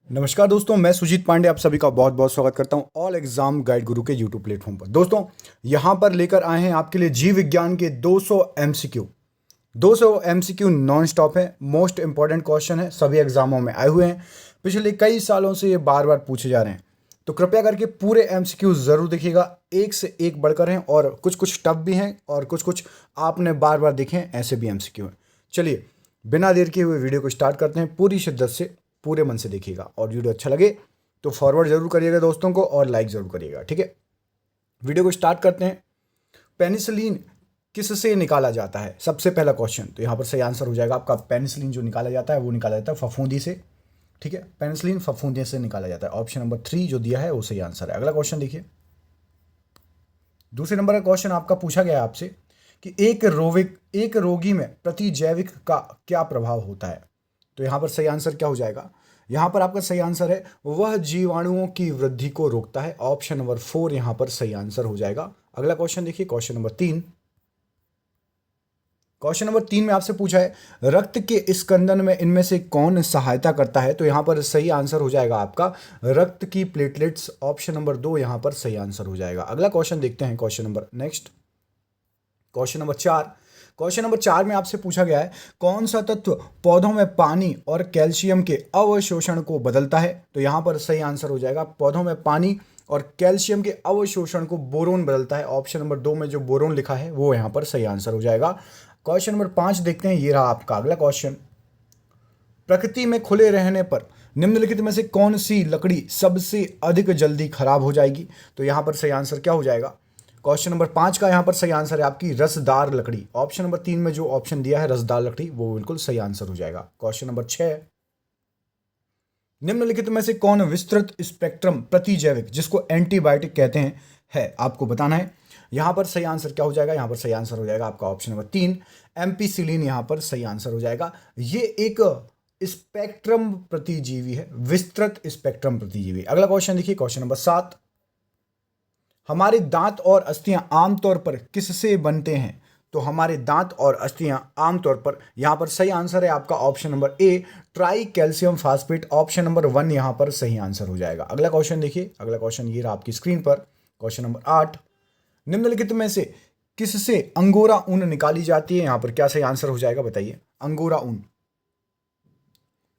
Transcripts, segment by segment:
नमस्कार दोस्तों, मैं सुजीत पांडे आप सभी का बहुत बहुत स्वागत करता हूं ऑल एग्जाम गाइड गुरु के यूट्यूब प्लेटफॉर्म पर। दोस्तों, यहां पर लेकर आए हैं आपके लिए जीव विज्ञान के 200 एमसीक्यू। 200 एमसीक्यू नॉन स्टॉप है, मोस्ट इंपॉर्टेंट क्वेश्चन है, सभी एग्जामों में आए हुए हैं। पिछले कई सालों से ये बार बार पूछे जा रहे हैं, तो कृपया करके पूरे एमसीक्यू जरूर देखिएगा। एक से एक बढ़कर हैं और कुछ कुछ टफ भी हैं और कुछ कुछ आपने बार बार देखे हैं, ऐसे भी एमसीक्यू हैं। चलिए बिना देर किए हुए वीडियो को स्टार्ट करते हैं। पूरी शिद्दत से पूरे मन से देखिएगा और वीडियो अच्छा लगे तो फॉरवर्ड जरूर करिएगा दोस्तों को और लाइक जरूर करिएगा, ठीक है। वीडियो को स्टार्ट करते हैं। पेनिसिलिन किससे निकाला जाता है? सबसे पहला क्वेश्चन, तो यहाँ पर सही आंसर हो जाएगा आपका पेनिसिलिन जो निकाला जाता है वो निकाला जाता है फफूंदी से, ठीक है। पेनिसिलिन फफूंदी से निकाला जाता है। ऑप्शन नंबर 3 जो दिया है वो सही आंसर है। अगला क्वेश्चन देखिए। दूसरे नंबर का क्वेश्चन आपका पूछा गया है आपसे कि एक रोगी में प्रतिजैविक का क्या प्रभाव होता है? तो यहाँ पर सही आंसर क्या हो जाएगा? यहाँ पर आपका सही आंसर है वह जीवाणुओं की वृद्धि को रोकता है। ऑप्शन नंबर 4 यहाँ पर सही आंसर हो जाएगा। अगला क्वेश्चन देखिए, क्वेश्चन नंबर 3। क्वेश्चन नंबर 3 में आपसे पूछा है रक्त के स्कंदन में इनमें से कौन सहायता करता है? तो यहाँ पर सही आंसर हो जाएगा आपका रक्त की प्लेटलेट्स। ऑप्शन नंबर 2 यहाँ पर सही आंसर हो जाएगा। अगला क्वेश्चन देखते हैं, question number next, question number 4। Question number 4 में आपसे पूछा गया है कौन सा तत्व पौधों में पानी और कैल्शियम के अवशोषण को बदलता है? तो यहाँ पर सही आंसर हो जाएगा पौधों में पानी और कैल्शियम के अवशोषण को बोरोन बदलता है। ऑप्शन नंबर 2 में जो बोरोन लिखा है वो यहाँ पर सही आंसर हो जाएगा। क्वेश्चन नंबर 5 देखते हैं, ये रहा आपका अगला क्वेश्चन। प्रकृति में खुले रहने पर निम्नलिखित में से कौन सी लकड़ी सबसे अधिक जल्दी खराब हो जाएगी? तो यहाँ पर सही आंसर क्या हो जाएगा? क्वेश्चन नंबर 5 का यहाँ पर सही आंसर है आपकी रसदार लकड़ी। ऑप्शन नंबर 3 में जो ऑप्शन दिया है रसदार लकड़ी वो बिल्कुल सही आंसर हो जाएगा। क्वेश्चन नंबर 6, निम्नलिखित में से कौन विस्तृत स्पेक्ट्रम प्रतिजैविक जिसको एंटीबायोटिक कहते हैं है आपको बताना है। यहाँ पर सही आंसर क्या हो जाएगा? यहाँ पर सही आंसर हो जाएगा आपका ऑप्शन नंबर 3 एम्पीसिलिन। यहाँ पर सही आंसर हो जाएगा। ये एक स्पेक्ट्रम प्रतिजीवी है, विस्तृत स्पेक्ट्रम प्रतिजीवी। अगला क्वेश्चन देखिए, क्वेश्चन नंबर 7। हमारे दांत और अस्थियां आमतौर पर किससे बनते हैं? तो हमारे दांत और अस्थियां आमतौर पर, यहां पर सही आंसर है आपका option number A try calcium phosphate. Option number 1 यहां पर सही आंसर हो जाएगा। अगला क्वेश्चन देखिए, अगला क्वेश्चन ये रहा आपकी स्क्रीन पर। क्वेश्चन नंबर 8, निम्नलिखित में से किससे अंगोरा ऊन निकाली जाती है? यहां पर क्या सही आंसर हो जाएगा बताइए? अंगोरा ऊन।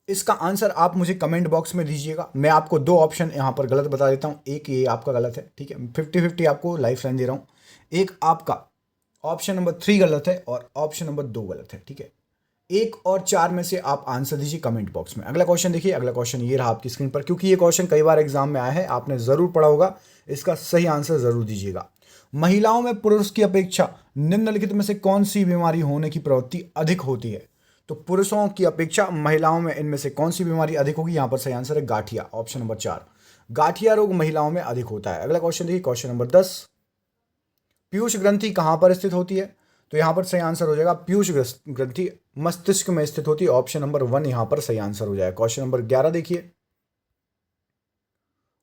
इसका आंसर आप मुझे कमेंट बॉक्स में दीजिएगा। मैं आपको 2 ऑप्शन यहाँ पर गलत बता देता हूँ, एक ये आपका गलत है, ठीक है। 50-50 आपको लाइफ लाइन दे रहा हूँ। एक आपका ऑप्शन नंबर 3 गलत है और ऑप्शन नंबर 2 गलत है, ठीक है। 1 और 4 में से आप आंसर दीजिए कमेंट बॉक्स में। अगला क्वेश्चन देखिए, अगला क्वेश्चन ये रहा आपकी स्क्रीन पर। क्योंकि ये क्वेश्चन कई बार एग्जाम में आया है, आपने जरूर पढ़ा होगा, इसका सही आंसर जरूर दीजिएगा। महिलाओं में पुरुष की अपेक्षा निम्नलिखित में से कौन सी बीमारी होने की प्रवृत्ति अधिक होती है? तो पुरुषों की अपेक्षा महिलाओं में इनमें से कौन सी बीमारी अधिक होगी? यहां पर सही आंसर है गाठिया। ऑप्शन नंबर 4 गाठिया रोग महिलाओं में अधिक होता है। अगला क्वेश्चन देखिए, क्वेश्चन नंबर 10। पीयूष ग्रंथि कहां पर स्थित होती है? तो यहां पर सही आंसर हो जाएगा पीयूष ग्रंथि मस्तिष्क में स्थित होती है। ऑप्शन नंबर 1 यहां पर सही आंसर हो जाएगा। क्वेश्चन नंबर 11 देखिए,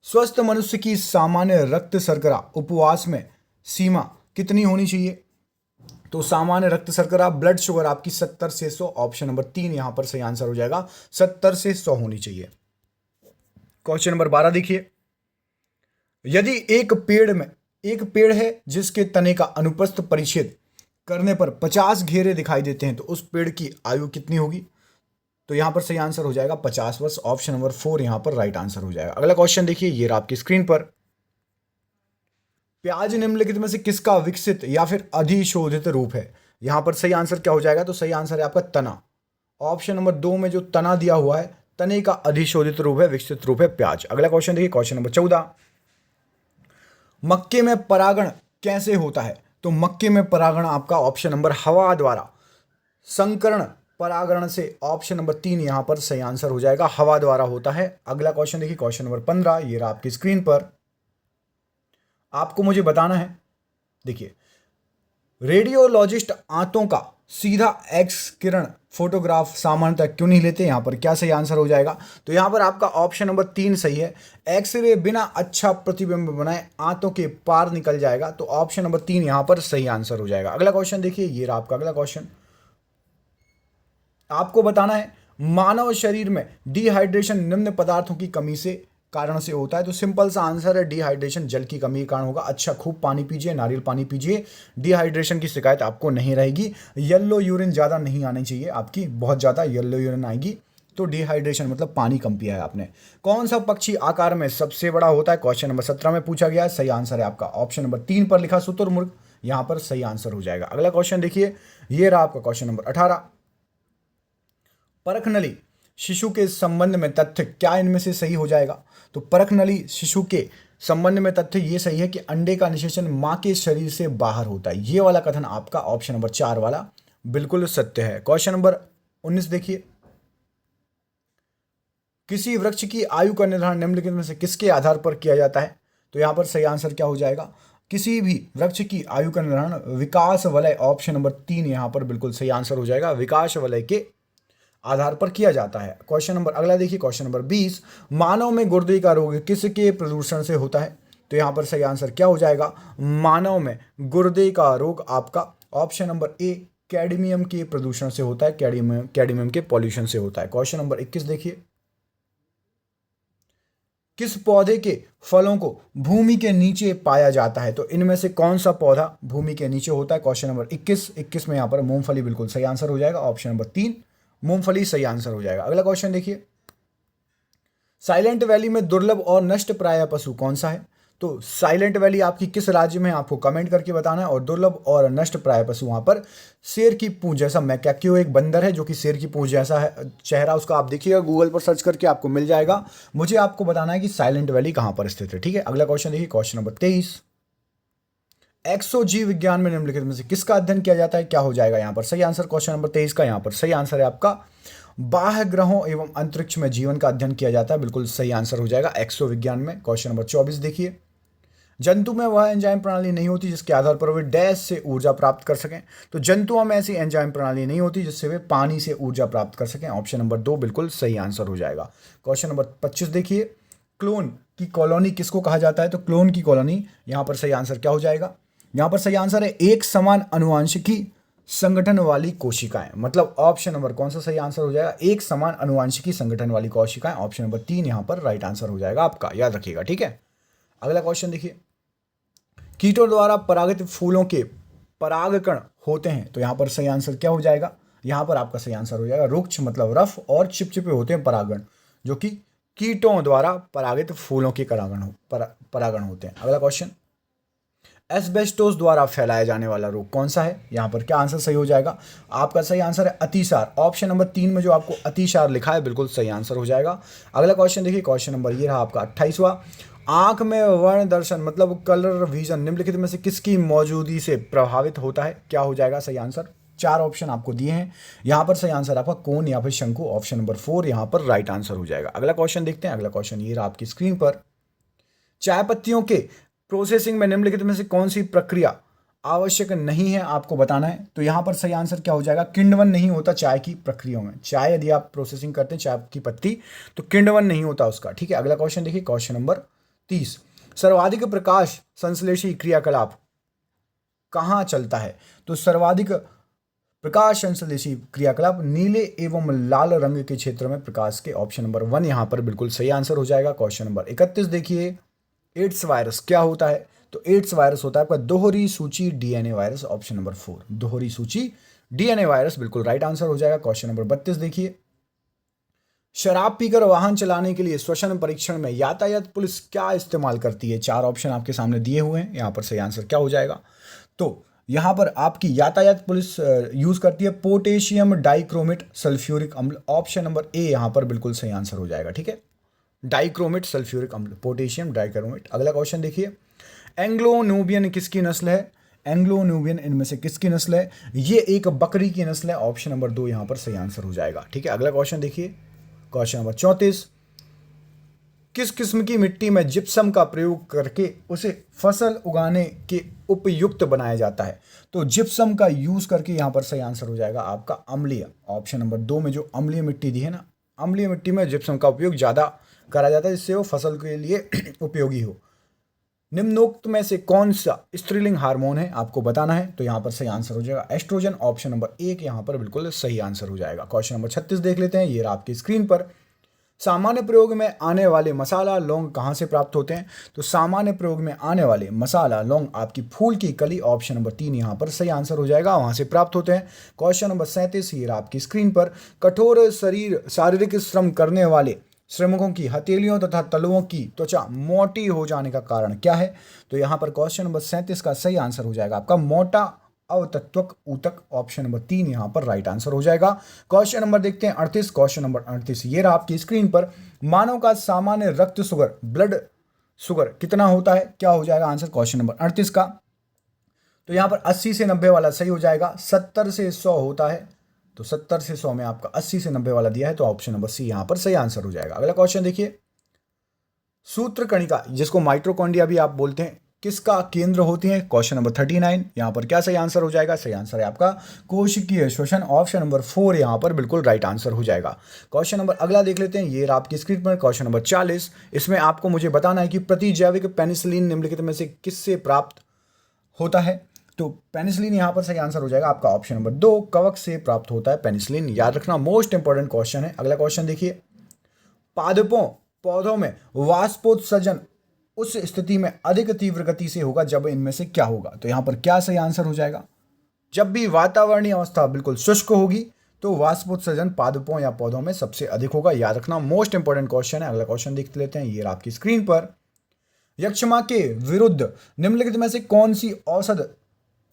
स्वस्थ मनुष्य की सामान्य रक्त शर्करा उपवास में सीमा कितनी होनी चाहिए? तो सामान्य रक्त शर्करा ब्लड शुगर आपकी 70 से 100। ऑप्शन नंबर 3 यहां पर सही आंसर हो जाएगा, 70 से 100 होनी चाहिए। क्वेश्चन नंबर 12 देखिए, यदि एक पेड़ है जिसके तने का अनुप्रस्थ परिच्छेद करने पर 50 घेरे दिखाई देते हैं तो उस पेड़ की आयु कितनी होगी? तो यहां पर सही आंसर हो जाएगा 50 वर्ष। ऑप्शन नंबर 4 यहां पर राइट आंसर हो जाएगा। अगला क्वेश्चन देखिए, ये रहा आपकी स्क्रीन पर। प्याज निम्नलिखित में से किसका विकसित या फिर अधिशोधित रूप है? यहां पर सही आंसर क्या हो जाएगा? तो सही आंसर है आपका तना। ऑप्शन नंबर 2 में जो तना दिया हुआ है, तने का अधिशोधित रूप है, विकसित रूप है प्याज। अगला क्वेश्चन देखिए, क्वेश्चन नंबर 14। मक्के में परागण कैसे होता है? तो मक्के में परागण आपका ऑप्शन नंबर हवा द्वारा, संकरण परागण से। ऑप्शन नंबर 3 यहां पर सही आंसर हो जाएगा, हवा द्वारा होता है। अगला क्वेश्चन देखिए, क्वेश्चन नंबर 15, ये रहा आपकी स्क्रीन पर। आपको मुझे बताना है, देखिए, रेडियोलॉजिस्ट आंतों का सीधा एक्स किरण फोटोग्राफ सामान्यतः क्यों नहीं लेते? यहां पर क्या सही आंसर हो जाएगा? तो यहां पर आपका ऑप्शन नंबर 3 सही है। एक्सरे बिना अच्छा प्रतिबिंब बनाए आंतों के पार निकल जाएगा। तो ऑप्शन नंबर 3 यहां पर सही आंसर हो जाएगा। अगला क्वेश्चन देखिए, ये रहा आपका अगला क्वेश्चन। आपको बताना है मानव शरीर में डिहाइड्रेशन निम्न पदार्थों की कमी से कारण से होता है। तो सिंपल सा आंसर है डिहाइड्रेशन जल की कमी के कारण होगा। अच्छा, खूब पानी पीजिए, नारियल पानी पीजिए, डिहाइड्रेशन की शिकायत आपको नहीं रहेगी। येलो यूरिन ज़्यादा नहीं आनी चाहिए आपकी, बहुत ज़्यादा येलो यूरिन आएगी तो डिहाइड्रेशन मतलब पानी कम पिया है आपने। कौन सा पक्षी आकार में सबसे बड़ा होता है, क्वेश्चन नंबर 17 में पूछा गया है। सही आंसर है आपका ऑप्शन नंबर 3 पर लिखा शुतुरमुर्ग, यहाँ पर सही आंसर हो जाएगा। अगला क्वेश्चन देखिए, ये रहा आपका क्वेश्चन नंबर 18। परखनली शिशु के संबंध में तथ्य क्या इनमें से सही हो जाएगा। तो परखनली शिशु के संबंध में तथ्य ये सही है कि अंडे का निषेचन मां के शरीर से बाहर होता है। ये वाला कथन आपका ऑप्शन नंबर 4 वाला बिल्कुल सत्य है। क्वेश्चन नंबर 19 देखिए, किसी वृक्ष की आयु का निर्धारण निम्नलिखित में से किसके आधार पर किया जाता है। तो यहां पर सही आंसर क्या हो जाएगा, किसी भी वृक्ष की आयु का निर्धारण विकास वलय, ऑप्शन नंबर 3 यहां पर बिल्कुल सही आंसर हो जाएगा, विकास वलय के आधार पर किया जाता है। क्वेश्चन नंबर अगला देखिए, क्वेश्चन नंबर 20, मानव में गुर्दे का रोग किसके प्रदूषण से होता है। तो यहां पर सही आंसर क्या हो जाएगा, मानव में गुर्दे का रोग आपका ऑप्शन नंबर ए कैडमियम के प्रदूषण से होता है, कैडमियम के पॉल्यूशन से होता है। क्वेश्चन नंबर 21 देखिए, किस पौधे के फलों को भूमि के नीचे पाया जाता है। तो इनमें से कौन सा पौधा भूमि के नीचे होता है। क्वेश्चन नंबर 21 में यहाँ पर मूंगफली बिल्कुल सही आंसर हो जाएगा, ऑप्शन नंबर 3 मूंगफली सही आंसर हो जाएगा। अगला क्वेश्चन देखिए, साइलेंट वैली में दुर्लभ और नष्ट प्राय पशु कौन सा है। तो साइलेंट वैली आपकी किस राज्य में है आपको कमेंट करके बताना है। और दुर्लभ और नष्ट प्राय पशु वहां पर शेर की पूंछ जैसा मैकैक्यो एक बंदर है जो कि शेर की पूंछ जैसा है चेहरा उसका, आप देखिएगा गूगल पर सर्च करके आपको मिल जाएगा। मुझे आपको बताना है कि साइलेंट वैली कहां पर स्थित है, ठीक है। अगला क्वेश्चन देखिए, क्वेश्चन नंबर 23, एक्सोजीव विज्ञान में निम्नलिखित में से किसका अध्ययन किया जाता है, क्या हो जाएगा यहाँ पर सही आंसर। क्वेश्चन नंबर 23 का यहाँ पर सही आंसर है आपका बाह्य ग्रहों एवं अंतरिक्ष में जीवन का अध्ययन किया जाता है, बिल्कुल सही आंसर हो जाएगा एक्सो विज्ञान में। क्वेश्चन नंबर 24 देखिए, जंतु में वह एंजाइम प्रणाली नहीं होती जिसके आधार पर वे डैश से ऊर्जा प्राप्त कर सकें। तो जंतुओं में ऐसी एंजाइम प्रणाली नहीं होती जिससे वे पानी से ऊर्जा प्राप्त कर सकें, ऑप्शन नंबर 2 बिल्कुल सही आंसर हो जाएगा। क्वेश्चन नंबर 25 देखिए, क्लोन की कॉलोनी किसको कहा जाता है। तो क्लोन की कॉलोनी यहाँ पर सही आंसर क्या हो जाएगा, यहाँ पर सही आंसर है एक समान अनुवांशिकी संगठन वाली कोशिकाएं, मतलब ऑप्शन नंबर कौन सा सही आंसर हो जाएगा, एक समान अनुवांशिकी संगठन वाली कोशिकाएं, ऑप्शन नंबर 3 यहाँ पर राइट आंसर हो जाएगा आपका, याद रखिएगा, ठीक है। अगला क्वेश्चन देखिए, कीटों द्वारा परागित फूलों के परागकण होते हैं। तो यहाँ पर सही आंसर क्या हो जाएगा, यहाँ पर आपका सही आंसर हो जाएगा रुक्ष, मतलब रफ और चिपचिपे होते हैं परागण, जो कि कीटों द्वारा परागित फूलों के परागण होते हैं। अगला क्वेश्चन, एस्बेस्टोस द्वारा फैलाया जाने वाला रोग कौन सा है। यहाँ पर क्या आंसर सही हो जाएगा, आपका सही आंसर है अतिसार, ऑप्शन नंबर 3 में जो आपको अतिसार लिखा है बिल्कुल सही आंसर हो जाएगा। अगला क्वेश्चन देखिए, क्वेश्चन नंबर ये रहा आपका 28वां, आंख में वर्ण दर्शन मतलब कलर विजन निम्नलिखित में से किसकी मौजूदगी से प्रभावित होता है, क्या हो जाएगा सही आंसर। 4 ऑप्शन आपको दिए हैं, यहाँ पर सही आंसर आपका कोन या फिर शंकु, ऑप्शन नंबर 4 यहाँ पर राइट आंसर हो जाएगा। अगला क्वेश्चन देखते हैं, अगला क्वेश्चन ये रहा आपकी स्क्रीन पर, चाय पत्तियों के प्रोसेसिंग में निम्नलिखित में से कौन सी प्रक्रिया आवश्यक नहीं है आपको बताना है। तो यहाँ पर सही आंसर क्या हो जाएगा, किण्वन नहीं होता चाय की प्रक्रियाओं में। चाय यदि आप प्रोसेसिंग करते हैं चाय की पत्ती तो किण्वन नहीं होता उसका, ठीक है। अगला क्वेश्चन देखिए, क्वेश्चन नंबर 30, सर्वाधिक प्रकाश संश्लेषी क्रियाकलाप कहाँ चलता है। तो सर्वाधिक प्रकाश संश्लेषी क्रियाकलाप नीले एवं लाल रंग के क्षेत्र में प्रकाश के, ऑप्शन नंबर 1 यहाँ पर बिल्कुल सही आंसर हो जाएगा। क्वेश्चन नंबर 31 देखिए, एड्स वायरस क्या होता है। तो एड्स वायरस होता है आपका दोहरी सूची डीएनए वायरस, ऑप्शन नंबर 4 दोहरी सूची डीएनए वायरस, बिल्कुल राइट आंसर हो जाएगा। क्वेश्चन नंबर 32 देखिए, शराब पीकर वाहन चलाने के लिए श्वसन परीक्षण में यातायात पुलिस क्या इस्तेमाल करती है। 4 ऑप्शन आपके सामने दिए हुए हैं, यहाँ पर सही आंसर क्या हो जाएगा। तो यहाँ पर आपकी यातायात पुलिस यूज करती है पोटेशियम डाइक्रोमेट सल्फ्यूरिक अम्ल, ऑप्शन नंबर ए यहाँ पर बिल्कुल सही आंसर हो जाएगा, ठीक है। डाइक्रोमेट सल्फ्यूरिक अम्ल, पोटेशियम डाइक्रोमेट। अगला क्वेश्चन देखिए, एंग्लो न्यूबियन किसकी नस्ल है। एंग्लो न्यूबियन इनमें से किसकी नस्ल है, ये एक बकरी की नस्ल है, ऑप्शन नंबर 2 यहाँ पर सही आंसर हो जाएगा, ठीक है। अगला क्वेश्चन देखिए, क्वेश्चन नंबर 34, किस किस्म की मिट्टी में जिप्सम का प्रयोग करके उसे फसल उगाने के उपयुक्त बनाया जाता है। तो जिप्सम का यूज करके यहाँ पर सही आंसर हो जाएगा आपका अम्लीय, ऑप्शन नंबर 2 में जो अम्लीय मिट्टी दी है ना, अम्लीय मिट्टी में जिप्सम का उपयोग ज़्यादा करा जाता है जिससे वो फसल के लिए उपयोगी हो। निम्नोक्त में से कौन सा स्त्रीलिंग हार्मोन है आपको बताना है। तो यहाँ पर सही आंसर हो जाएगा एस्ट्रोजन, ऑप्शन नंबर 1 यहाँ पर बिल्कुल सही आंसर हो जाएगा। क्वेश्चन नंबर 36 देख लेते हैं, ये रहा आपकी स्क्रीन पर। सामान्य प्रयोग में आने वाले मसाला लौंग कहाँ से प्राप्त होते हैं। तो सामान्य प्रयोग में आने वाले मसाला लौंग आपकी फूल की कली, ऑप्शन नंबर 3 यहाँ पर सही आंसर हो जाएगा, वहां से प्राप्त होते हैं। क्वेश्चन नंबर 37 ये रहा आपकी स्क्रीन पर। कठोर शारीरिक श्रम करने वाले श्रमिकों की हथेलियों तथा तलवों की त्वचा मोटी हो जाने का कारण क्या है। तो यहाँ पर क्वेश्चन नंबर 37 का सही आंसर हो जाएगा आपका मोटा अवतत्वक ऊतक, ऑप्शन नंबर 3 यहाँ पर राइट आंसर हो जाएगा। क्वेश्चन नंबर देखते हैं 38, क्वेश्चन नंबर 38 ये रहा आपकी स्क्रीन पर। मानव का सामान्य रक्त शुगर, ब्लड शुगर कितना होता है, क्या हो जाएगा आंसर क्वेश्चन नंबर 38 का। तो यहाँ पर 80 से 90 वाला सही हो जाएगा, 70 से 100 होता है, तो 70 से 100 में आपका 80 से 90 वाला दिया है, तो ऑप्शन नंबर सी यहाँ पर सही आंसर हो जाएगा। अगला क्वेश्चन देखिए, सूत्रकणिका जिसको माइटोकॉन्ड्रिया भी आप बोलते हैं किसका केंद्र होती है। क्वेश्चन नंबर 39 यहाँ पर क्या सही आंसर हो जाएगा, सही आंसर है आपका कोशिकीय श्वसन, ऑप्शन नंबर 4 यहाँ पर बिल्कुल राइट आंसर हो जाएगा। क्वेश्चन नंबर अगला देख लेते हैं, ये आपकी स्क्रीन पर क्वेश्चन नंबर 40। इसमें आपको मुझे बताना है कि प्रतिजैविक पेनिसिलिन निम्नलिखित में से किससे प्राप्त होता है। तो पेनिसिलिन यहाँ पर सही आंसर हो जाएगा आपका ऑप्शन नंबर 2, कवक से प्राप्त होता है पेनिसिलिन, याद रखना मोस्ट इंपॉर्टेंट क्वेश्चन है। अगला क्वेश्चन देखिए, पादपों पौधों में वाष्पोत्सर्जन उस स्थिति में अधिक तीव्र गति से होगा जब इनमें से क्या होगा। तो यहां पर क्या सही आंसर हो जाएगा, जब भी वातावरणीय अवस्था बिल्कुल शुष्क होगी तो वाष्पोत्सर्जन पादपों या पौधों में सबसे अधिक होगा, याद रखना मोस्ट इंपॉर्टेंट क्वेश्चन है। अगला क्वेश्चन देख लेते हैं, ये आपकी स्क्रीन पर। यक्षमा के विरुद्ध निम्नलिखित में से कौन सी औषध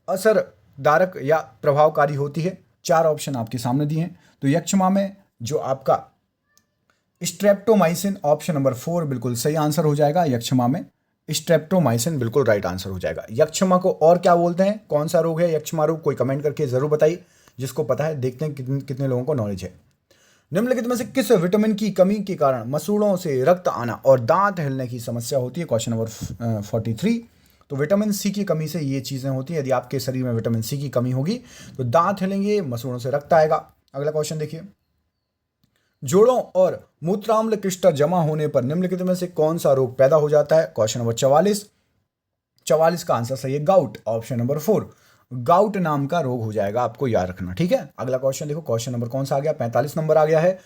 असरदारक या प्रभावकारी होती है। 4 ऑप्शन आपके सामने दिए हैं। तो यक्षमा में जो आपका स्ट्रेप्टोमाइसिन, ऑप्शन नंबर 4 बिल्कुल सही आंसर हो जाएगा। यक्षमा में स्ट्रेप्टोमाइसिन बिल्कुल राइट आंसर हो जाएगा। यक्षमा को और क्या बोलते हैं, कौन सा रोग है यक्षमा रोग, कोई कमेंट करके जरूर बताइए जिसको पता है, देखते हैं कितने लोगों को नॉलेज है। निम्नलिखित में से किस विटामिन की कमी के कारण मसूड़ों से रक्त आना और दांत हिलने की समस्या होती है। Question number 43। तो विटामिन सी की कमी से ये चीजें होती हैं, यदि आपके शरीर में विटामिन सी की कमी होगी तो दांत हिलेंगे, मसूड़ों से रक्त आएगा। अगला क्वेश्चन देखिए, जोड़ों और मूत्राम्ल क्रिस्टल जमा होने पर निम्नलिखित में से कौन सा रोग पैदा हो जाता है। क्वेश्चन नंबर 44 का आंसर सही है गाउट, ऑप्शन नंबर 4 गाउट नाम का रोग हो जाएगा, आपको याद रखना, ठीक है। अगला क्वेश्चन देखो, क्वेश्चन नंबर कौन सा आ गया, 45 नंबर आ गया है।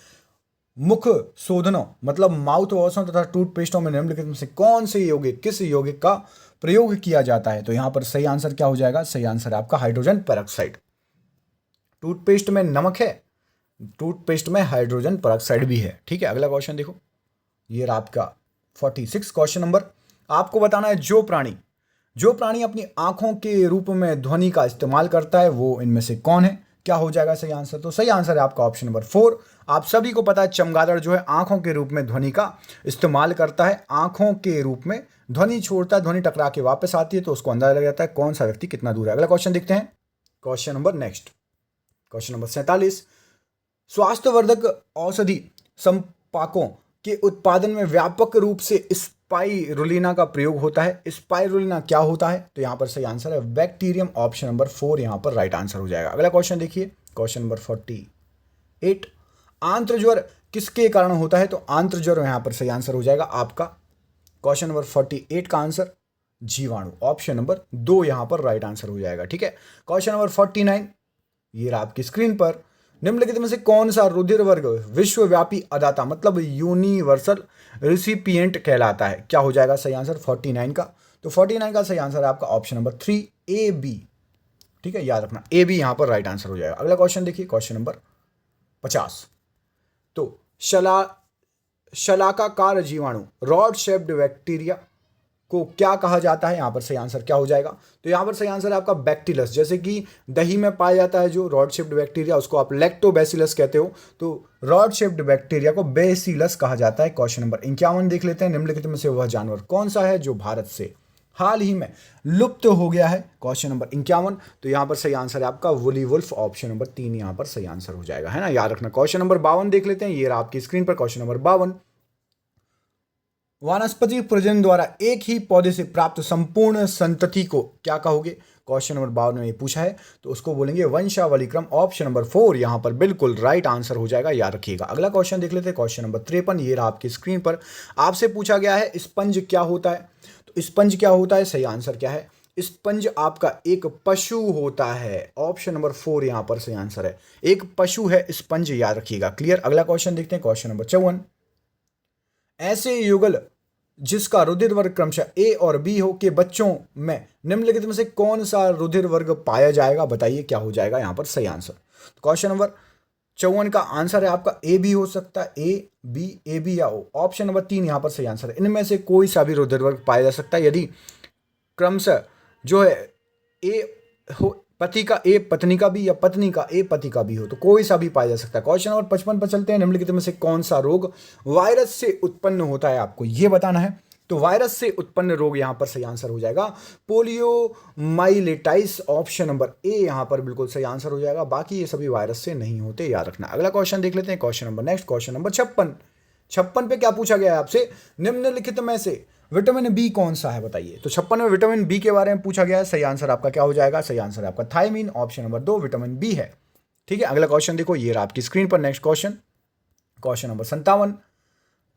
मुख शोधनों मतलब माउथ वॉशों तथा टूथपेस्टों में निम्नलिखित में से कौन से यौगिक, किस यौगिक का प्रयोग किया जाता है। तो यहां पर सही आंसर क्या हो जाएगा, सही आंसर है आपका हाइड्रोजन पेरोक्साइड। टूथपेस्ट में नमक है, टूथपेस्ट में हाइड्रोजन पेरोक्साइड भी है, ठीक है। अगला क्वेश्चन देखो, ये रहा आपका 46 क्वेश्चन नंबर। आपको बताना है जो प्राणी अपनी आंखों के रूप में ध्वनि का इस्तेमाल करता है वो इनमें से कौन है, क्या हो जाएगा सही आंसर। तो सही आंसर है आपका ऑप्शन नंबर 4। आप सभी को पता है चमगादड़ जो है आंखों के रूप में ध्वनि का इस्तेमाल करता है, आंखों के रूप में ध्वनि छोड़ता है, ध्वनि टकरा के वापस आती है तो उसको अंदाजा लग जाता है कौन सा व्यक्ति कितना दूर है। अगला क्वेश्चन देखते हैं, question number next, question number 47। स्वास्थ्यवर्धक औषधि संपाकों के उत्पादन में व्यापक रूप से स्पाइरुलिना का प्रयोग होता है। स्पाइरुलिना क्या होता है, तो यहां पर सही आंसर है बैक्टीरियम, ऑप्शन नंबर 4 यहां पर राइट आंसर हो जाएगा। अगला क्वेश्चन देखिए, क्वेश्चन नंबर 48। आंत्र ज्वर किसके कारण होता है, तो आंत्र ज्वर यहां पर सही आंसर हो जाएगा आपका क्वेश्चन नंबर 48 का आंसर जीवाणु, ऑप्शन नंबर 2 यहां पर राइट आंसर हो जाएगा, ठीक है। क्वेश्चन नंबर 49, ये रहा आपकी स्क्रीन पर। निम्नलिखित में से कौन सा रुधिर वर्ग विश्वव्यापी अदाता मतलब यूनिवर्सल रिसिपिएंट कहलाता है, क्या हो जाएगा सही आंसर 49 का। तो 49 का सही आंसर है आपका ऑप्शन नंबर 3 ए बी, ठीक है, याद रखना ए बी यहां पर राइट आंसर हो जाएगा। अगला क्वेश्चन देखिए, क्वेश्चन नंबर 50। तो शलाकाकार जीवाणु रॉड शेप्ड बैक्टीरिया को क्या कहा जाता है, यहां पर सही आंसर क्या हो जाएगा। तो यहां पर सही आंसर है आपका बैक्टीलस, जैसे कि दही में पाया जाता है जो रॉड शेप्ड बैक्टीरिया उसको आप लैक्टोबैसिलस कहते हो, तो रॉड शेप्ड बैक्टीरिया को बेसिलस कहा जाता है। क्वेश्चन नंबर 51 देख लेते हैं, निम्नलिखित में से वह जानवर कौन सा है जो भारत से हाल ही में लुप्त हो गया है। क्वेश्चन नंबर 51, तो यहां पर सही आंसर है आपका वुली वुल्फ, ऑप्शन नंबर 3 यहां पर सही आंसर हो जाएगा, है ना, याद रखना। क्वेश्चन नंबर 52 देख लेते हैं, ये रहा आपकी स्क्रीन पर क्वेश्चन नंबर 52। वानस्पतिक प्रजनन द्वारा एक ही पौधे से प्राप्त संपूर्ण संतति को क्या कहोगे? क्वेश्चन नंबर 52 में ये पूछा है, तो उसको बोलेंगे वंशावली क्रम। ऑप्शन नंबर 4 यहां पर बिल्कुल राइट आंसर हो जाएगा, याद रखिएगा। अगला क्वेश्चन देख लेते हैं, क्वेश्चन नंबर 53। ये रहा आपकी स्क्रीन पर। आपसे पूछा गया है स्पंज क्या होता है, तो स्पंज क्या होता है, सही आंसर क्या है? स्पंज आपका एक पशु होता है। ऑप्शन नंबर 4 यहां पर सही आंसर है, एक पशु है स्पंज, याद रखिएगा। क्लियर। अगला क्वेश्चन देखते हैं, क्वेश्चन नंबर 54। ऐसे युगल जिसका रुधिर वर्ग क्रमशः ए और बी हो के बच्चों में निम्नलिखित में से कौन सा रुधिर वर्ग पाया जाएगा? बताइए क्या हो जाएगा यहां पर सही आंसर। क्वेश्चन नंबर 54 का आंसर है आपका ए बी हो सकता है, ए बी या ओ। ऑप्शन नंबर 3 यहां पर सही आंसर है, इनमें से कोई सा भी रुधिर वर्ग पाया जा सकता है यदि क्रमशः जो है ए हो पति का ए पत्नी का भी या पत्नी का ए पति का भी हो, तो कोई सा भी पाया जा सकता है। क्वेश्चन नंबर 55 पर चलते हैं। निम्नलिखित में से कौन सा रोग वायरस से उत्पन्न होता है, आपको ये बताना है। तो वायरस से उत्पन्न रोग यहां पर सही आंसर हो जाएगा पोलियोमाइलेटाइस। ऑप्शन नंबर ए यहां पर बिल्कुल सही आंसर हो जाएगा, बाकी ये सभी वायरस से नहीं होते, याद रखना। अगला क्वेश्चन देख लेते हैं, question number next, question number 56 पे क्या पूछा गया है आपसे? निम्नलिखित में से विटामिन बी कौन सा है, बताइए। तो 56 में विटामिन बी के बारे में पूछा गया है, सही आंसर आपका क्या हो जाएगा? सही आंसर है आपका thiamine. Option number 2 vitamin B है, ठीक है। अगला क्वेश्चन देखो, ये रहा आपकी स्क्रीन पर। Next question, question number 57।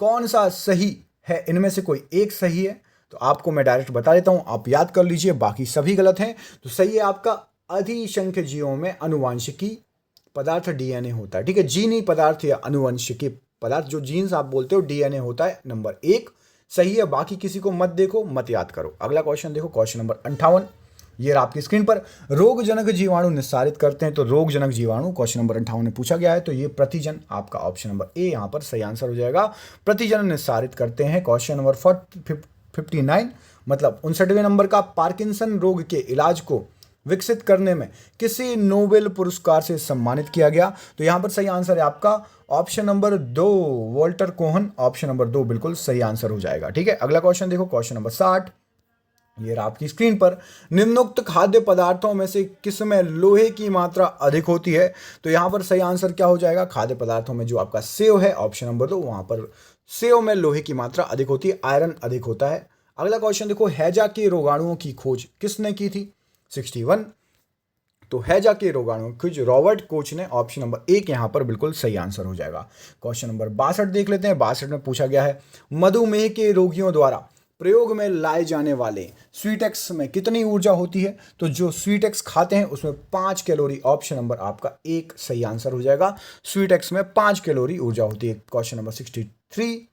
कौन सा सही है, इनमें से कोई एक सही है? तो आपको मैं डायरेक्ट बता देता हूं, आप याद कर लीजिए, बाकी सभी गलत हैं। तो सही है आपका अधिसंख्य जीवों में अनुवांशिकी पदार्थ डीएनए होता है, ठीक है। जीनी पदार्थ या अनुवंशिकी पदार्थ, जो जीन्स आप बोलते हो, डीएनए होता है। नंबर 1 सही है, बाकी किसी को मत देखो, मत याद करो। अगला क्वेश्चन देखो, क्वेश्चन नंबर 58। ये रहा आपकी स्क्रीन पर। रोगजनक जीवाणु निस्सारित करते हैं, तो रोगजनक जीवाणु क्वेश्चन नंबर 58 में पूछा गया है, तो ये प्रतिजन आपका ऑप्शन नंबर ए यहां पर सही आंसर हो जाएगा। प्रतिजन निस्सारित करते हैं। क्वेश्चन नंबर 59 मतलब 59वें नंबर का, पार्किंसन रोग के इलाज को विकसित करने में किसी नोबेल पुरस्कार से सम्मानित किया गया? तो यहां पर सही आंसर है आपका option number 2 Walter Kohn. Option number 2 बिल्कुल सही आंसर हो जाएगा, ठीक है। अगला क्वेश्चन देखो, क्वेश्चन नंबर 60। ये रहा आपकी स्क्रीन पर। निम्नोक्त खाद्य पदार्थों में से किसमें लोहे की मात्रा अधिक होती है? तो यहां पर सही आंसर क्या हो जाएगा? खाद्य पदार्थों में जो आपका सेव है, ऑप्शन नंबर 2, वहां पर सेव में लोहे की मात्रा अधिक होती है, आयरन अधिक होता है। अगला क्वेश्चन देखो, हैजा के रोगाणुओं की खोज किसने की थी? 61। तो हैजा के रोगाणु खोज रॉबर्ट कोच ने। ऑप्शन नंबर 1 यहां पर बिल्कुल सही आंसर हो जाएगा। क्वेश्चन नंबर 62 देख लेते हैं। 62 में पूछा गया है, मधुमेह के रोगियों द्वारा प्रयोग में लाए जाने वाले स्वीटेक्स में कितनी ऊर्जा होती है? तो जो स्वीटेक्स खाते हैं उसमें 5 कैलोरी। ऑप्शन नंबर आपका 1 सही आंसर हो जाएगा, स्वीटेक्स में 5 कैलोरी ऊर्जा होती है। Question number 63।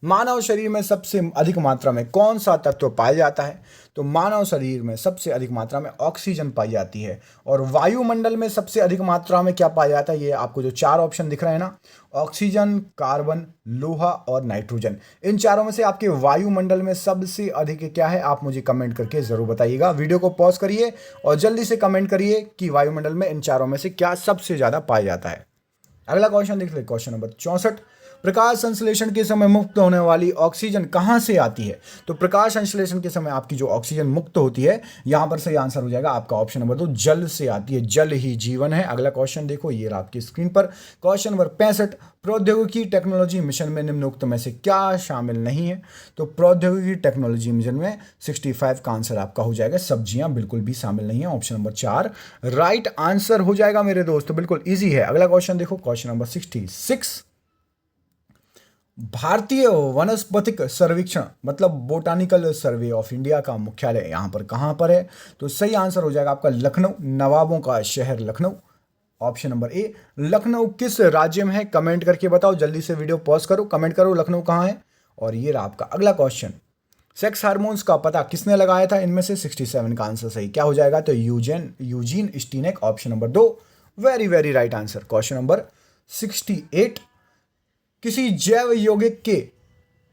मानव शरीर में सबसे अधिक मात्रा में कौन सा तत्व पाया जाता है? तो मानव शरीर में सबसे अधिक मात्रा में ऑक्सीजन पाई जाती है। और वायुमंडल में सबसे अधिक मात्रा में क्या पाया जाता है? ये आपको जो 4 ऑप्शन दिख रहे हैं ना, ऑक्सीजन, कार्बन, लोहा और नाइट्रोजन, इन चारों में से आपके वायुमंडल में सबसे अधिक क्या है? आप मुझे कमेंट करके जरूर बताइएगा। वीडियो को पॉज करिए और जल्दी से कमेंट करिए कि वायुमंडल में इन चारों में से क्या सबसे ज्यादा पाया जाता है। अगला क्वेश्चन देख ले, क्वेश्चन नंबर 64। प्रकाश संश्लेषण के समय मुक्त होने वाली ऑक्सीजन कहां से आती है? तो प्रकाश संश्लेषण के समय आपकी जो ऑक्सीजन मुक्त होती है, यहां पर सही आंसर हो जाएगा आपका ऑप्शन नंबर 2, जल से आती है। जल ही जीवन है। अगला क्वेश्चन देखो, ये रहा आपकी स्क्रीन पर। Question number 65। प्रौद्योगिकी टेक्नोलॉजी मिशन में निम्नोक्त में से क्या शामिल नहीं है? तो प्रौद्योगिकी टेक्नोलॉजी मिशन में 65 का आंसर आपका हो जाएगा, सब्जियां बिल्कुल भी शामिल नहीं है। ऑप्शन नंबर 4 राइट आंसर हो जाएगा मेरे दोस्त, बिल्कुल ईजी है। अगला क्वेश्चन देखो, क्वेश्चन नंबर 66। भारतीय वनस्पतिक सर्वेक्षण मतलब बोटानिकल सर्वे ऑफ इंडिया का मुख्यालय यहां पर कहां पर है? तो सही आंसर हो जाएगा आपका लखनऊ, नवाबों का शहर Lucknow. Option number A. Lucknow किस राज्य में है? कमेंट करके बताओ, जल्दी से वीडियो पॉज करो, कमेंट करो लखनऊ कहां है। और ये रहा आपका अगला क्वेश्चन, सेक्स हार्मोन्स का पता किसने लगाया था? इनमें से 67 का आंसर सही क्या हो जाएगा? तो Eugene Steinach. Option number 2 very very right answer. Question number 68। किसी जैव यौगिक के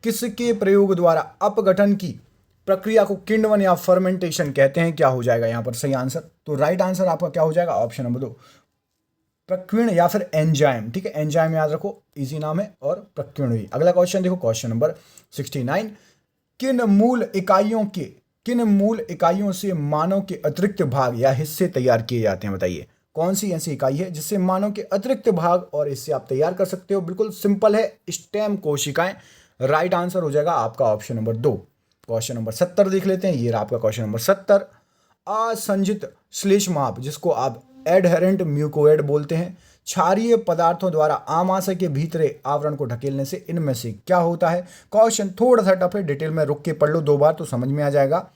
किसके प्रयोग द्वारा अपघटन की प्रक्रिया को किण्वन या फर्मेंटेशन कहते हैं? क्या हो जाएगा यहां पर सही आंसर? तो राइट आंसर आपका क्या हो जाएगा? ऑप्शन नंबर 2 प्रकीर्ण या फिर एंजाइम, ठीक है। एंजाइम याद रखो, इजी नाम है। और प्रकीर्ण भी। अगला क्वेश्चन देखो, क्वेश्चन नंबर 69। किन मूल इकाइयों से मानव के अतिरिक्त भाग या हिस्से तैयार किए जाते हैं? बताइए कौन सी ऐसी इकाई है जिससे मानव के अतिरिक्त भाग और हिस्से आप तैयार कर सकते हो? बिल्कुल सिंपल है, स्टेम कोशिकाएं। राइट आंसर हो जाएगा आपका ऑप्शन नंबर 2। क्वेश्चन नंबर 70 देख लेते हैं। ये रहा आपका क्वेश्चन नंबर 70। असंजित श्लेष्माप, जिसको आप एडहेरेंट म्यूकोइड बोलते हैं, क्षारीय पदार्थों द्वारा आमाशय के भीतरे आवरण को ढकेलने से इनमें से क्या होता है। क्वेश्चन थोड़ा सा टफ है, डिटेल में रुक के पढ़ लो 2 बार तो समझ में आ जाएगा।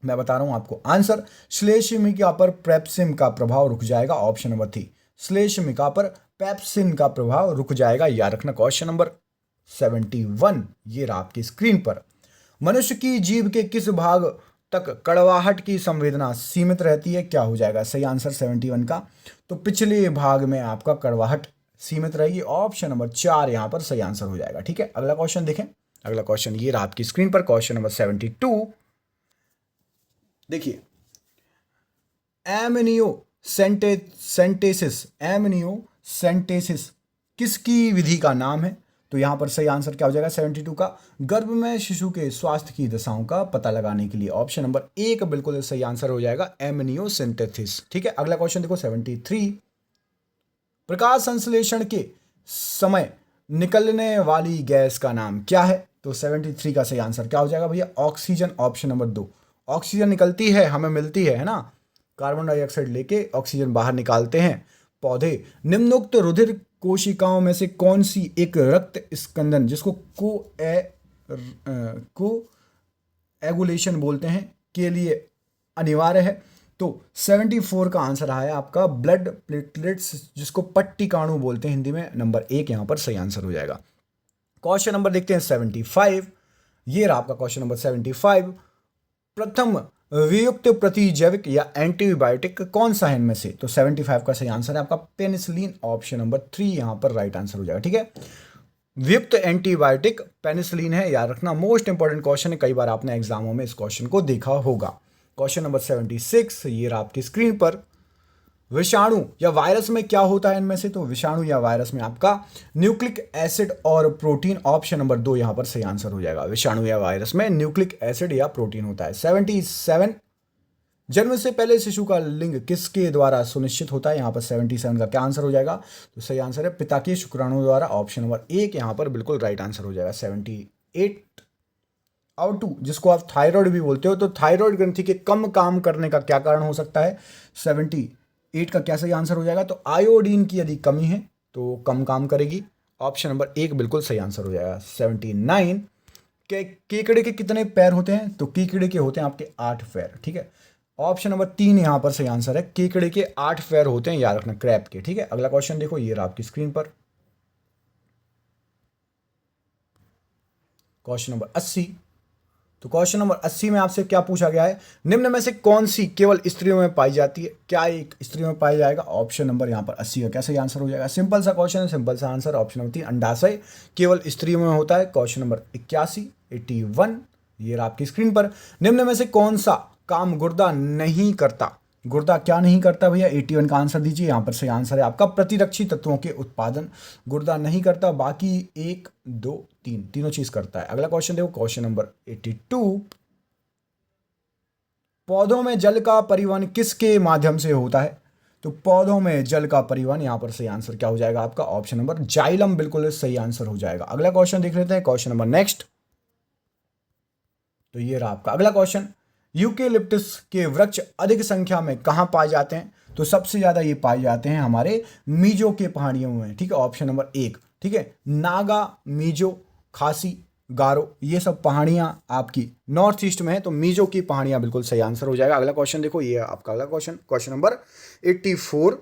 मैं बता रहा हूं आपको आंसर। श्लेष्मिका पर पेप्सिन का प्रभाव रुक जाएगा, ऑप्शन नंबर 3। श्लेष्मिका पर पेप्सिन का प्रभाव रुक जाएगा, याद रखना। क्वेश्चन नंबर 71 ये रहा आपकी स्क्रीन पर। मनुष्य की जीभ के किस भाग तक कड़वाहट की संवेदना सीमित रहती है, क्या हो जाएगा सही आंसर 71 का। तो पिछले भाग में आपका कड़वाहट सीमित रहेगी, ऑप्शन नंबर 4 यहां पर सही आंसर हो जाएगा। ठीक है, अगला क्वेश्चन देखें। अगला क्वेश्चन ये रहा आपकी स्क्रीन पर, क्वेश्चन नंबर 72। देखिए, एमनियोसेंटेसिस किसकी विधि का नाम है। तो यहां पर सही आंसर क्या हो जाएगा 72 का। गर्भ में शिशु के स्वास्थ्य की दशाओं का पता लगाने के लिए ऑप्शन नंबर 1 बिल्कुल सही आंसर हो जाएगा, एमनियोसेंटेसिस। ठीक है, अगला क्वेश्चन देखो 73। प्रकाश संश्लेषण के समय निकलने वाली गैस का नाम क्या है। तो 73 का सही आंसर क्या हो जाएगा भैया, ऑक्सीजन, ऑप्शन नंबर 2। ऑक्सीजन निकलती है, हमें मिलती है ना, कार्बन डाइऑक्साइड लेके ऑक्सीजन बाहर निकालते हैं पौधे। निम्नोक्त रुधिर कोशिकाओं में से कौन सी एक रक्त स्कंदन, जिसको कोएगुलेशन बोलते हैं, के लिए अनिवार्य है। तो 74 का आंसर आया आपका ब्लड प्लेटलेट्स, जिसको पट्टिकाणु बोलते हैं हिंदी में, नंबर 1 यहां पर सही आंसर हो जाएगा। क्वेश्चन नंबर देखते हैं 75। ये रहा आपका क्वेश्चन नंबर 75। प्रथम वियुक्त प्रतिजैविक या एंटीबायोटिक कौन सा है इनमें से। तो 75 का सही आंसर है आपका पेनिसिलिन, ऑप्शन नंबर 3 यहां पर राइट आंसर हो जाएगा। ठीक है, वियुक्त एंटीबायोटिक पेनिसिलिन है, याद रखना। मोस्ट इंपॉर्टेंट क्वेश्चन है, कई बार आपने एग्जामों में इस क्वेश्चन को देखा होगा। क्वेश्चन नंबर 76 ये रहा आपकी स्क्रीन पर। विषाणु या वायरस में क्या होता है इनमें से। तो विषाणु या वायरस में आपका न्यूक्लिक एसिड और प्रोटीन, ऑप्शन नंबर 2 यहां पर सही आंसर हो जाएगा। विषाणु या वायरस में न्यूक्लिक एसिड या प्रोटीन होता है। 77 जन्म से पहले शिशु का लिंग किसके द्वारा सुनिश्चित होता है। यहां पर 77 का क्या आंसर हो जाएगा। तो सही आंसर है पिता के शुक्राणु द्वारा, ऑप्शन नंबर 1 यहां पर बिल्कुल राइट आंसर हो जाएगा। 78 और 2 जिसको आप थायराइड भी बोलते हो, तो थायराइड ग्रंथि के कम काम करने का क्या कारण हो सकता है। 78 का क्या सही आंसर हो जाएगा। तो आयोडीन की यदि कमी है तो कम काम करेगी, ऑप्शन नंबर 1 बिल्कुल सही आंसर हो जाएगा। 79 केकड़े के कितने पैर होते हैं। तो केकड़े के होते हैं आपके 8 पैर। ठीक है, ऑप्शन नंबर 3 यहां पर सही आंसर है, केकड़े के 8 पैर होते हैं, याद रखना, क्रैब के। ठीक है, अगला क्वेश्चन देखो, ये रहा आपकी स्क्रीन पर क्वेश्चन नंबर 80। तो क्वेश्चन नंबर 80 में आपसे क्या पूछा गया है, निम्न में से कौन सी केवल स्त्रियों में पाई जाती है। क्या एक स्त्रियों में पाई जाएगा, ऑप्शन नंबर यहां पर 80 का क्या सही आंसर हो जाएगा। सिंपल सा क्वेश्चन है, सिंपल सा आंसर, ऑप्शन नंबर 3 अंडाशय केवल स्त्रियों में होता है। क्वेश्चन नंबर 81 ये रहा आपकी स्क्रीन पर। निम्न में से कौन सा काम गुर्दा नहीं करता। गुर्दा क्या नहीं करता भैया, 81 का आंसर दीजिए। यहां पर सही आंसर है आपका प्रतिरक्षी तत्वों के उत्पादन गुर्दा नहीं करता, बाकी 1 2 3 तीनों चीज करता है। अगला क्वेश्चन देखो, क्वेश्चन नंबर 82। पौधों में जल का परिवहन किसके माध्यम से होता है। तो पौधों में जल का परिवहन, यहां पर सही आंसर क्या हो जाएगा आपका, ऑप्शन नंबर जाइलम बिल्कुल सही आंसर हो जाएगा। अगला क्वेश्चन देख लेते हैं, क्वेश्चन नंबर नेक्स्ट। तो ये रहा आपका अगला क्वेश्चन। यूकेलिप्टस के वृक्ष अधिक संख्या में कहां पाए जाते हैं। तो सबसे ज्यादा ये पाए जाते हैं हमारे मीजो के पहाड़ियों में। ठीक है, ऑप्शन नंबर 1। ठीक है, नागा, मीजो, खासी, गारो, ये सब पहाड़ियां आपकी नॉर्थ ईस्ट में है, तो मीजो की पहाड़ियां बिल्कुल सही आंसर हो जाएगा। अगला क्वेश्चन देखो, ये आपका अगला क्वेश्चन, क्वेश्चन नंबर 84।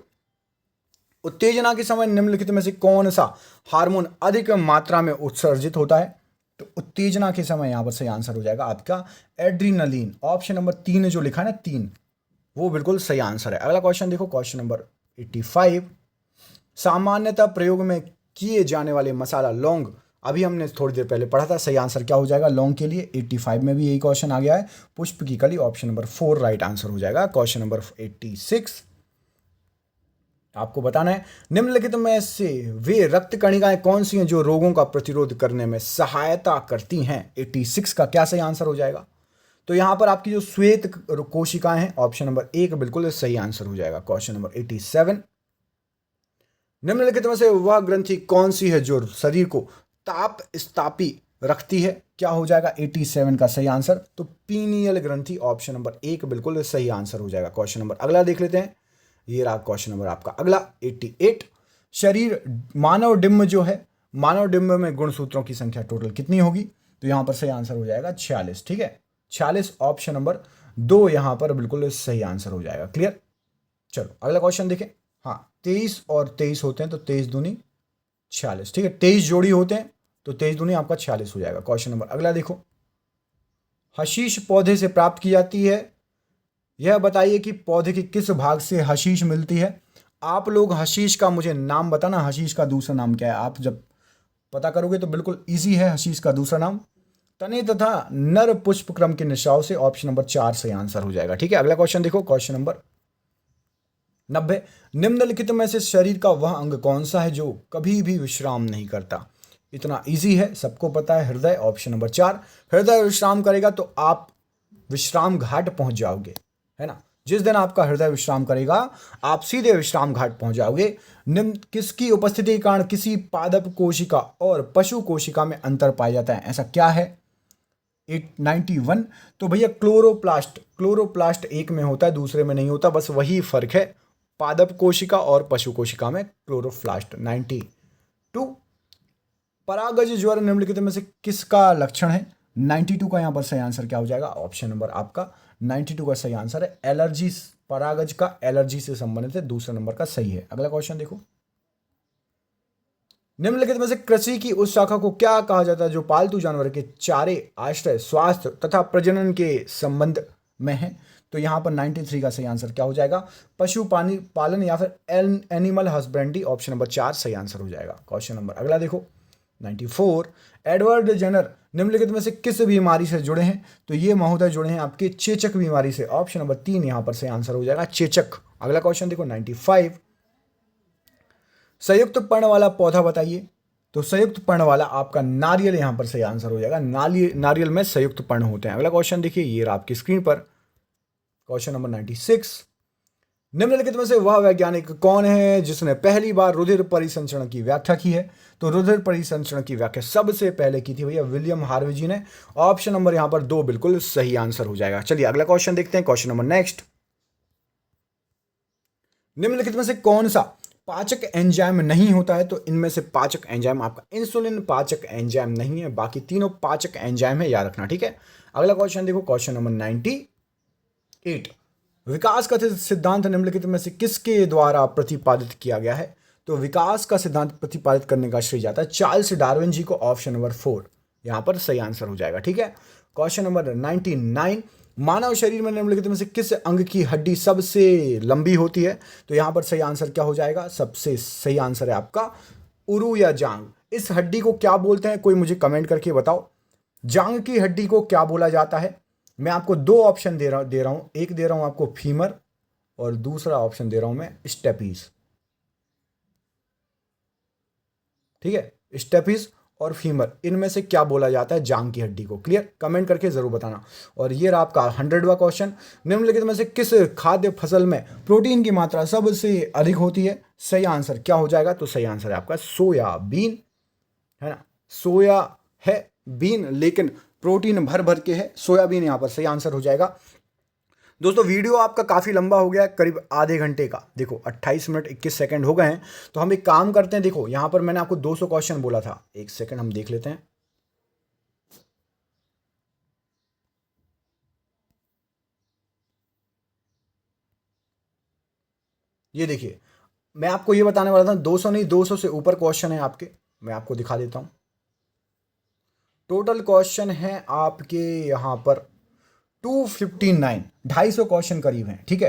उत्तेजना के समय निम्नलिखित में से कौन सा हार्मोन अधिक मात्रा में उत्सर्जित होता है। तो उत्तेजना के समय यहां पर सही आंसर हो जाएगा आपका एड्रीनलिन, ऑप्शन नंबर 3 जो लिखा है ना 3, वो बिल्कुल सही आंसर है। अगला क्वेश्चन देखो, क्वेश्चन नंबर 85। सामान्यतः प्रयोग में किए जाने वाले मसाला लौंग, अभी हमने थोड़ी देर पहले पढ़ा था, सही आंसर क्या हो जाएगा लौंग के लिए। 85 में भी यही क्वेश्चन आ गया है, पुष्प की कली, ऑप्शन नंबर 4 राइट आंसर हो जाएगा। क्वेश्चन नंबर 86 आपको बताना है, निम्नलिखित में से वे रक्त कणिकाएं कौन सी हैं जो रोगों का प्रतिरोध करने में सहायता करती हैं। 86 का क्या सही आंसर हो जाएगा। तो यहां पर आपकी जो श्वेत कोशिकाएं हैं, ऑप्शन नंबर 1 बिल्कुल सही आंसर हो जाएगा। Question number 87। निम्नलिखित में से वह ग्रंथि कौन सी है जो शरीर को ताप स्थापी रखती है, क्या हो जाएगा 87 का सही आंसर। तो पीनियल ग्रंथि ऑप्शन नंबर 1 बिल्कुल सही आंसर हो जाएगा। क्वेश्चन नंबर अगला देख लेते हैं। ये रहा क्वेश्चन नंबर आपका अगला 88। शरीर मानव डिम्ब जो है, मानव डिम्ब में गुणसूत्रों की संख्या टोटल कितनी होगी? तो यहां पर सही आंसर हो जाएगा 46। ठीक है, 46 ऑप्शन नंबर 2 यहां पर बिल्कुल सही आंसर हो जाएगा। क्लियर। चलो अगला क्वेश्चन देखें। हाँ, 23 और 23 होते हैं तो 23 दूनी 46। ठीक है, 23 जोड़ी होते हैं तो 23 दूनी आपका 46 हो जाएगा। क्वेश्चन नंबर अगला देखो। हशीश पौधे से प्राप्त की जाती है, यह बताइए कि पौधे के किस भाग से हशीश मिलती है। आप लोग हशीश का मुझे नाम बताना, हशीश का दूसरा नाम क्या है। आप जब पता करोगे तो बिल्कुल इजी है। हशीश का दूसरा नाम तने तथा नर पुष्प क्रम के निशाओं से, ऑप्शन नंबर 4 सही आंसर हो जाएगा। ठीक है, अगला क्वेश्चन देखो। Question number 90। निम्नलिखित में से शरीर का वह अंग कौन सा है जो कभी भी विश्राम नहीं करता? इतना इजी है, सबको पता है, हृदय, ऑप्शन नंबर 4। हृदय विश्राम करेगा तो आप विश्राम घाट पहुंच जाओगे, है ना। जिस दिन आपका हृदय विश्राम करेगा आप सीधे विश्राम घाट पहुंच जाओगे। निम्न किसकी उपस्थिति के कारण किसी पादप कोशिका और पशु कोशिका में अंतर पाया जाता है? ऐसा क्या है? 891। तो भैया क्लोरोप्लास्ट, क्लोरोप्लास्ट एक में होता है दूसरे में नहीं होता, बस वही फर्क है पादप कोशिका और पशु कोशिका में, क्लोरोप्लास्ट। 92। परागज ज्वर निम्नलिखित में से किसका लक्षण है? 92 का यहाँ पर सही आंसर क्या हो जाएगा? ऑप्शन नंबर आपका 92 का सही आंसर है एलर्जी। परागज का एलर्जी से संबंधित है, दूसरा नंबर का सही है। अगला क्वेश्चन देखो। निम्नलिखित में से कृषि की उस शाखा को क्या कहा जाता है जो पालतू जानवर के चारे, आश्रय, स्वास्थ्य तथा प्रजनन के संबंध में है? तो यहां पर 93 का सही आंसर क्या हो जाएगा? पशु पालन या फिर एनिमल हस्बेंड्री, ऑप्शन नंबर 4 सही आंसर हो जाएगा। क्वेश्चन नंबर अगला देखो। 94। एडवर्ड जेनर निम्नलिखित में से किस बीमारी से जुड़े हैं? तो ये महोदय जुड़े हैं आपके चेचक बीमारी से, ऑप्शन नंबर 3 यहां पर सही आंसर हो जाएगा, चेचक। अगला क्वेश्चन देखो। 95। संयुक्त पर्ण वाला पौधा बताइए। तो संयुक्त पर्ण वाला आपका नारियल यहां पर सही आंसर हो जाएगा। नारियल में संयुक्त पर्ण होते हैं। अगला क्वेश्चन देखिए, ये रहा आपकी स्क्रीन पर क्वेश्चन नंबर 96। निम्नलिखित में से वह वैज्ञानिक कौन है जिसने पहली बार रुधिर परिसंचरण की व्याख्या की है? तो रुधिर परिसंचरण की व्याख्या सबसे पहले की थी भैया विलियम हार्वे जी ने, ऑप्शन नंबर यहां पर 2 बिल्कुल सही आंसर हो जाएगा। चलिए अगला क्वेश्चन देखते हैं। Question number next. निम्नलिखित में से कौन सा पाचक एंजाइम नहीं होता है? तो इनमें से पाचक एंजाइम आपका इंसुलिन पाचक एंजाइम नहीं है, बाकी तीनों पाचक एंजाइम है, याद रखना। ठीक है, अगला क्वेश्चन देखो। Question number 98। विकास का सिद्धांत निम्नलिखित में से किसके द्वारा प्रतिपादित किया गया है? तो विकास का सिद्धांत प्रतिपादित करने का श्रेय जाता है चार्ल्स डार्विन जी को, ऑप्शन नंबर 4 यहां पर सही आंसर हो जाएगा। ठीक है, क्वेश्चन नंबर 99। मानव शरीर में निम्नलिखित में से किस अंग की हड्डी सबसे लंबी होती है? तो यहां पर सही आंसर क्या हो जाएगा? सबसे सही आंसर है आपका उरु या जांग। इस हड्डी को क्या बोलते हैं? कोई मुझे कमेंट करके बताओ, जांग की हड्डी को क्या बोला जाता है? मैं आपको 2 ऑप्शन दे रहा हूं, एक दे रहा हूं आपको फीमर और दूसरा ऑप्शन दे रहा हूं मैं स्टेपीज। ठीक है, स्टेपीज और फीमर, इनमें से क्या बोला जाता है जांग की हड्डी को? क्लियर, कमेंट करके जरूर बताना। और ये रहा आपका 100वां क्वेश्चन। निम्नलिखित में से किस खाद्य फसल में प्रोटीन की मात्रा सबसे अधिक होती है? सही आंसर क्या हो जाएगा? तो सही आंसर है आपका सोयाबीन, है ना। सोया है बीन, लेकिन प्रोटीन भर भर के है, सोयाबीन यहां पर सही आंसर हो जाएगा। दोस्तों वीडियो आपका काफ़ी लंबा हो गया, करीब आधे घंटे का। देखो 28 मिनट 21 सेकंड हो गए हैं, तो हम एक काम करते हैं। देखो यहां पर मैंने आपको 200 क्वेश्चन बोला था, एक सेकंड हम देख लेते हैं। ये देखिए, मैं आपको ये बताने वाला था 200 नहीं, 200 से ऊपर क्वेश्चन है आपके, मैं आपको दिखा देता हूं। टोटल क्वेश्चन है आपके यहां पर 259, 250 क्वेश्चन करीब हैं। ठीक है,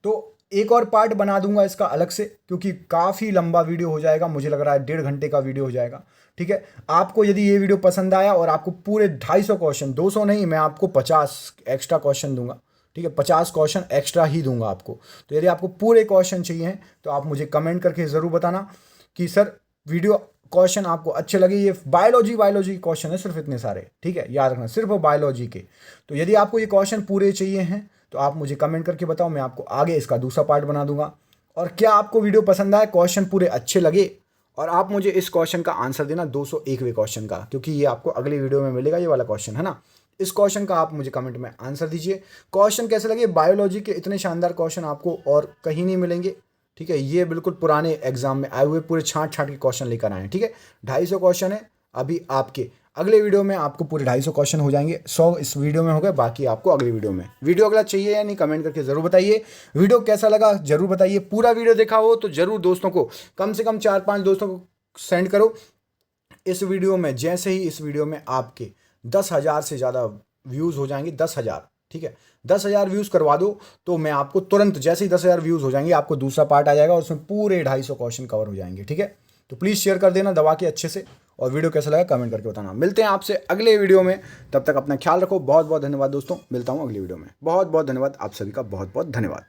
तो एक और पार्ट बना दूंगा इसका अलग से, क्योंकि काफ़ी लंबा वीडियो हो जाएगा, मुझे लग रहा है 1.5 घंटे का वीडियो हो जाएगा। ठीक है, आपको यदि ये वीडियो पसंद आया और आपको पूरे 250 क्वेश्चन, 200 नहीं, मैं आपको 50 एक्स्ट्रा क्वेश्चन दूंगा। ठीक है, 50 क्वेश्चन एक्स्ट्रा ही दूंगा आपको। तो यदि आपको पूरे क्वेश्चन चाहिए हैं तो आप मुझे कमेंट करके ज़रूर बताना कि सर वीडियो क्वेश्चन आपको अच्छे लगे। ये बायोलॉजी क्वेश्चन है सिर्फ इतने सारे, ठीक है, याद रखना, सिर्फ बायोलॉजी के। तो यदि आपको ये क्वेश्चन पूरे चाहिए हैं तो आप मुझे कमेंट करके बताओ, मैं आपको आगे इसका दूसरा पार्ट बना दूंगा। और क्या आपको वीडियो पसंद आए, क्वेश्चन पूरे अच्छे लगे और आप मुझे इस क्वेश्चन का आंसर देना 201वें क्वेश्चन का, क्योंकि ये आपको अगली वीडियो में मिलेगा, ये वाला क्वेश्चन है ना। इस क्वेश्चन का आप मुझे कमेंट में आंसर दीजिए। क्वेश्चन कैसे लगे? बायोलॉजी के इतने शानदार क्वेश्चन आपको और कहीं नहीं मिलेंगे, ठीक है। ये बिल्कुल पुराने एग्जाम में आए हुए पूरे छांट छांट के क्वेश्चन लेकर आए हैं, ठीक है। 250 क्वेश्चन है अभी आपके। अगले वीडियो में आपको पूरे 250 क्वेश्चन हो जाएंगे। 100 इस वीडियो में हो गए, बाकी आपको अगली वीडियो में। वीडियो अगला चाहिए या नहीं कमेंट करके जरूर बताइए। वीडियो कैसा लगा जरूर बताइए। पूरा वीडियो देखा हो तो जरूर दोस्तों को, कम से कम 4-5 दोस्तों को सेंड करो। इस वीडियो में जैसे ही इस वीडियो में आपके 10,000 से ज़्यादा व्यूज़ हो जाएंगे, 10,000, ठीक है, 10,000 व्यूज़ करवा दो तो मैं आपको तुरंत, जैसे ही 10,000 व्यूज़ हो जाएंगे, आपको दूसरा पार्ट आ जाएगा और उसमें पूरे 250 क्वेश्चन कवर हो जाएंगे, ठीक है। तो प्लीज़ शेयर कर देना दबा के अच्छे से, और वीडियो कैसा लगा कमेंट करके बताना। मिलते हैं आपसे अगले वीडियो में, तब तक अपना ख्याल रखो। बहुत बहुत धन्यवाद दोस्तों, मिलता हूँ अगली वीडियो में। बहुत बहुत धन्यवाद, आप सभी का बहुत बहुत धन्यवाद।